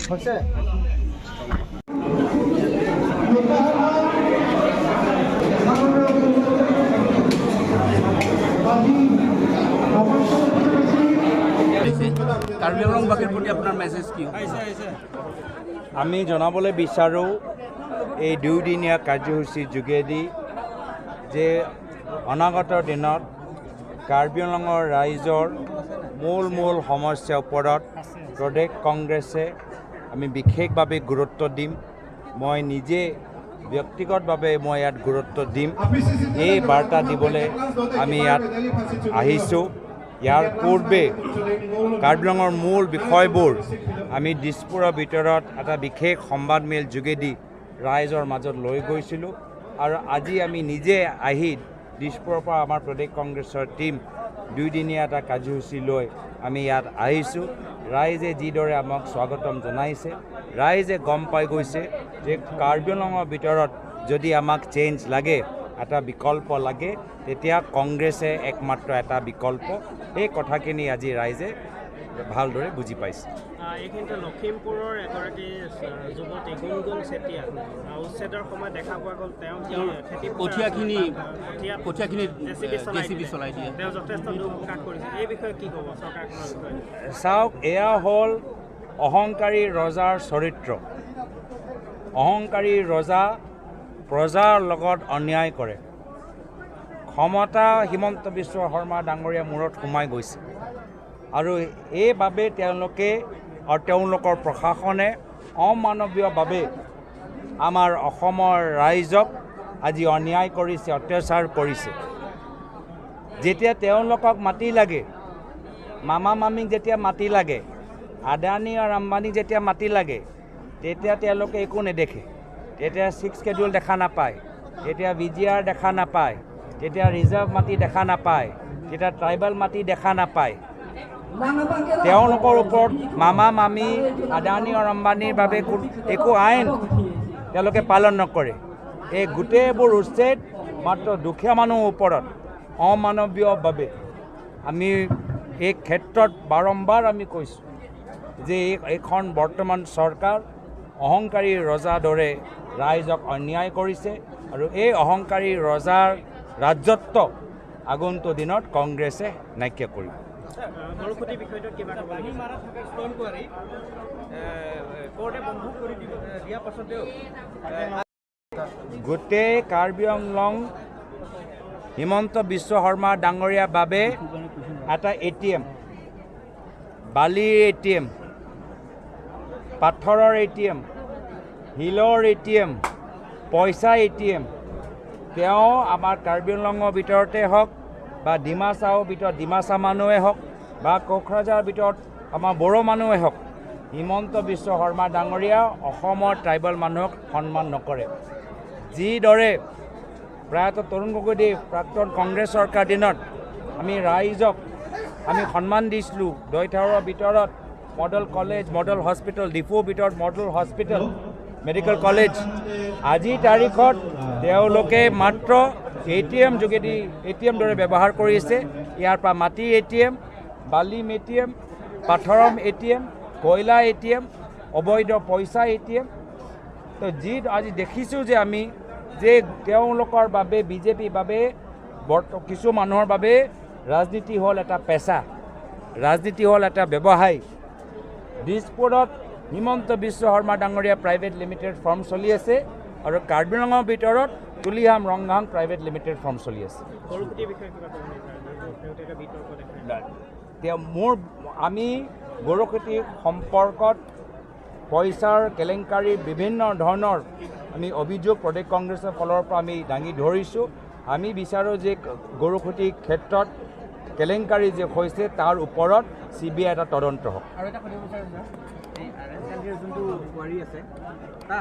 হৈছে কাৰ্বি আংলংবাসীৰ প্ৰতি আপোনাৰ মেছেজ কি? আমি জনাবলৈ বিচাৰোঁ এই দুদিনীয়া কাৰ্যসূচীৰ যোগেদি যে অনাগত দিনত কাৰ্বি আংলঙৰ ৰাইজৰ মূল সমস্যাৰ ওপৰত প্ৰদেশ কংগ্ৰেছে আমি বিশেষভাৱে গুৰুত্ব দিম। মই নিজে ব্যক্তিগতভাৱে মই ইয়াত গুৰুত্ব দিম। এই বাৰ্তা দিবলৈ আমি ইয়াত আহিছোঁ। ইয়াৰ পূৰ্বে কাৰ্বি আংলঙৰ মূল বিষয়বোৰ আমি দিছপুৰৰ ভিতৰত এটা বিশেষ সংবাদমেল যোগেদি ৰাইজৰ মাজত লৈ গৈছিলোঁ আৰু আজি আমি নিজে আহি দিছপুৰৰ পৰা আমাৰ প্ৰদেশ কংগ্ৰেছৰ টীম দুদিনীয়া এটা কাৰ্যসূচী লৈ আমি ইয়াত আহিছোঁ। ৰাইজে যিদৰে আমাক স্বাগতম জনাইছে, ৰাইজে গম পাই গৈছে যে কাৰ্বি আংলঙৰ ভিতৰত যদি আমাক চেঞ্জ লাগে, এটা বিকল্প লাগে, তেতিয়া কংগ্ৰেছে একমাত্ৰ এটা বিকল্প। এই কথাখিনি আজি ৰাইজে ভালদৰে বুজি পাইছে। এইখিনিতে লখিমপুৰৰ এগৰাকী যুৱতী গুণগুণ চেতিয়া উচ্ছেদৰ সময়ত দেখা পোৱা গ'ল তেওঁ খেতি কঠীয়াখিনি জেচিবি চলাই দিয়ে। তেওঁ যথেষ্ট দুখ প্ৰকাশ কৰিছে। এই বিষয়ে কি ক'ব চৰকাৰখনৰ বিষয়ে? চাওক, এয়া হ'ল অহংকাৰী ৰজাৰ চৰিত্ৰ। অহংকাৰী ৰজা প্ৰজাৰ লগত অন্যায় কৰে। ক্ষমতা হিমন্ত বিশ্ব শৰ্মা ডাঙৰীয়া মূৰত সোমাই গৈছে আৰু এইবাবে তেওঁলোকে আৰু তেওঁলোকৰ প্ৰশাসনে অমানৱীয়ভাৱে আমাৰ অসমৰ ৰাইজক আজি অন্যায় কৰিছে, অত্যাচাৰ কৰিছে। যেতিয়া তেওঁলোকক মাটি লাগে, মামা মামীক যেতিয়া মাটি লাগে, আদানী আৰু আম্বানীক যেতিয়া মাটি লাগে, তেতিয়া তেওঁলোকে একো নেদেখে। তেতিয়া 6 schedule দেখা নাপায়, তেতিয়া VGR দেখা নাপায়, তেতিয়া ৰিজাৰ্ভ মাটি দেখা নাপায়, তেতিয়া ট্ৰাইবেল মাটি দেখা নাপায়। তেওঁলোকৰ ওপৰত মামা মামী আদানী আৰু আম্বানীৰ বাবে একো আইন তেওঁলোকে পালন নকৰে। এই গোটেইবোৰ উচ্ছেদ মাত্ৰ দুখীয়া মানুহৰ ওপৰত অমানৱীয়ভাৱে। আমি এই ক্ষেত্ৰত বাৰম্বাৰ আমি কৈছোঁ যে এইখন বৰ্তমান চৰকাৰ অহংকাৰী ৰজাৰ দৰে ৰাইজক অন্যায় কৰিছে আৰু এই অহংকাৰী ৰজাৰ ৰাজত্ব আগন্তুক দিনত কংগ্ৰেছে নাইকিয়া কৰিব। গৰুখুটি বিষয়টো কিবা ক'ব লাগিব? গোটেই কাৰ্বি আংলং হিমন্ত বিশ্ব শৰ্মা ডাঙৰীয়াৰ বাবে এটা ATM, বালিৰ ATM, পাথৰৰ ATM, শিলৰ ATM, পইচা ATM। তেওঁ আমাৰ কাৰ্বি আংলঙৰ ভিতৰতে হওক বা ডিমাচাৰ ভিতৰত ডিমাচা মানুহে হওক বা কোকৰাঝাৰৰ ভিতৰত আমাৰ বড়ো মানুহে হওক, হিমন্ত বিশ্ব শৰ্মা ডাঙৰীয়া অসমৰ ট্ৰাইবেল মানুহক সন্মান নকৰে। যিদৰে প্ৰায়তঃ তৰুণ গগৈদেৱ প্ৰাক্তন কংগ্ৰেছ চৰকাৰ দিনত আমি ৰাইজক আমি সন্মান দিছিলোঁ। দৈতাৰৰ ভিতৰত মডেল কলেজ, মডেল হস্পিটেল, ডিফুৰ ভিতৰত মডেল হস্পিটেল, মেডিকেল কলেজ। আজিৰ তাৰিখত তেওঁলোকে মাত্ৰ ATM যোগেদি ATM দৰে ব্যৱহাৰ কৰিছে। ইয়াৰ পৰা মাটিৰ ATM, বালিম ATM, পাথৰম ATM, কয়লা ATM, অবৈধ পইচা ATM। তো আজি দেখিছোঁ যে আমি যে তেওঁলোকৰ বাবে বিজেপিৰ বাবে কিছু মানুহৰ বাবে ৰাজনীতি হ'ল এটা পেচা, ৰাজনীতি হ'ল এটা ব্যৱসায়। দিছপুৰত হিমন্ত বিশ্ব শৰ্মা ডাঙৰীয়া প্ৰাইভেট লিমিটেড ফাৰ্ম চলি আছে আৰু কাৰ্বি আংলঙৰ ভিতৰত তুলিহাম ৰংঘাং প্ৰাইভেট লিমিটেড ফাৰ্ম চলি আছে। আমি গৰুখুটি সম্পৰ্কত পইচাৰ কেলেংকাৰী বিভিন্ন ধৰণৰ আমি অভিযোগ প্ৰদেশ কংগ্ৰেছৰ ফালৰ পৰা আমি দাঙি ধৰিছোঁ। আমি বিচাৰোঁ যে গৰুখুটিৰ ক্ষেত্ৰত কেলেংকাৰী যে হৈছে তাৰ ওপৰত CBI এটা তদন্ত হওক। এই আৰ এছ এল যোনটো কোৱাৰী আছে